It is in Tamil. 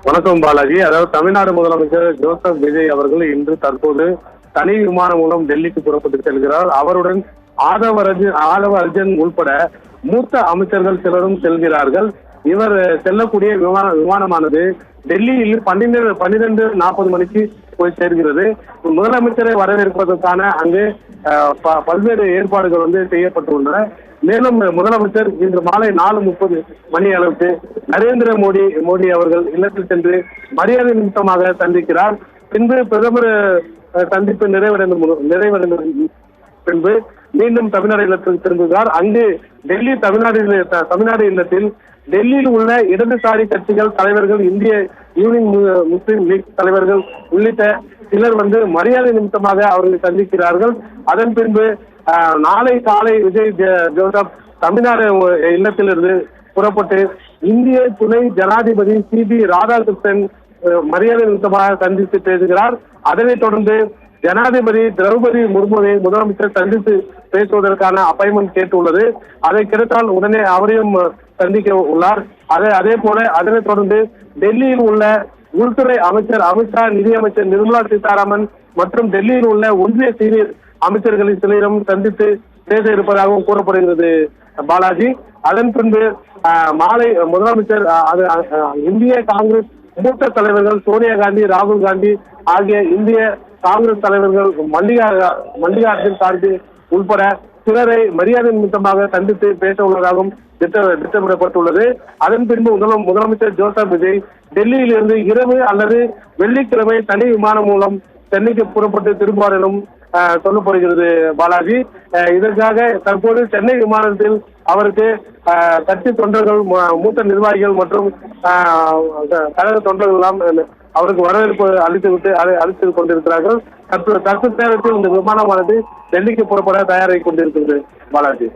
வணக்கம் பாலாஜி. அதாவது தமிழ்நாடு முதலமைச்சர் ஜோசப் விஜய் அவர்கள் இன்று தற்போது தனி விமானம் மூலம் டெல்லிக்கு புறப்பட்டு செல்கிறார். அவருடன் ஆதவ அர்ஜுன் உள்பட மூத்த அமைச்சர்கள் சிலரும் செல்கிறார்கள். இவர் செல்லக்கூடிய விமானமானது டெல்லியில் 12:40 மணிக்கு போய் சேர்கிறது. முதலமைச்சரை வரவேற்பதற்கான அங்கு பல்வேறு ஏற்பாடுகள் செய்யப்பட்டுள்ளன. மேலும் முதலமைச்சர் இன்று மாலை 4:30 மணி அளவுக்கு நரேந்திர மோடி அவர்கள் இல்லத்தில் சென்று மரியாதை நிமித்தமாக சந்திக்கிறார். பின்பு பிரதமர் சந்திப்பு நிறைவடைந்த பின்பு மீண்டும் தமிழ்நாடு இல்லத்தில் திரும்புகிறார். அங்கு தமிழ்நாடு இல்லத்தில் டெல்லியில் உள்ள இடதுசாரி கட்சிகள் தலைவர்கள், இந்திய யூனியன் முஸ்லிம் லீக் தலைவர்கள் உள்ளிட்ட சிலர் மரியாதை நிமித்தமாக அவர்களை சந்திக்கிறார்கள். அதன் பின்பு நாளை காலை விஜய் ஜோசப் தமிழ்நாடு இல்லத்திலிருந்து புறப்பட்டு இந்திய துணை ஜனாதிபதி CB ராதாகிருஷ்ணன் மரியாதை நிமித்தமாக சந்தித்து பேசுகிறார். அதனைத் தொடர்ந்து ஜனாதிபதி திரௌபதி முர்முவை முதலமைச்சர் சந்தித்து பேசுவதற்கான அப்பாயின்மெண்ட் கேட்டுள்ளது. அதை கிடைத்தால் உடனே அவரையும் சந்திக்க உள்ளார். அதே போல அதனைத் தொடர்ந்து டெல்லியில் உள்ள உள்துறை அமைச்சர் அமித்ஷா, நிதியமைச்சர் நிர்மலா சீதாராமன் மற்றும் டெல்லியில் உள்ள ஒன்றிய சீனியர் அமைச்சர்களின் சிலரும் சந்தித்து பேச இருப்பதாகவும் கூறப்படுகிறது பாலாஜி. அதன் பின்பு மாலை முதலமைச்சர் இந்திய காங்கிரஸ் மூத்த தலைவர்கள் சோனியா காந்தி, ராகுல் காந்தி ஆகிய இந்திய காங்கிரஸ் தலைவர்கள், மல்லிகார்ஜுன் கார்கே உள்பட சிலரை மரியாதை நிமித்தமாக சந்தித்து பேச உள்ளதாகவும் திட்டமிடப்பட்டுள்ளது. அதன் பின்பு முதலமைச்சர் ஜோசப் விஜய் டெல்லியில் இருந்து இரவு அல்லது வெள்ளிக்கிழமை தனி விமானம் மூலம் சென்னைக்கு புறப்பட்டு திரும்புவார் எனும் சொல்லப்படுகிறது பாலாஜி. இதற்காக தற்போது சென்னை விமானத்தில் அவருக்கு கட்சி தொண்டர்கள், மூத்த நிர்வாகிகள் மற்றும் கழக தொண்டர்கள் எல்லாம் அவருக்கு வரவேற்பு அளித்துக் கொண்டிருக்கிறார்கள். தற்போது நேரத்தில் இந்த விமானமானது டெல்லிக்கு புறப்பட தயாராகி கொண்டிருக்கிறது பாலாஜி.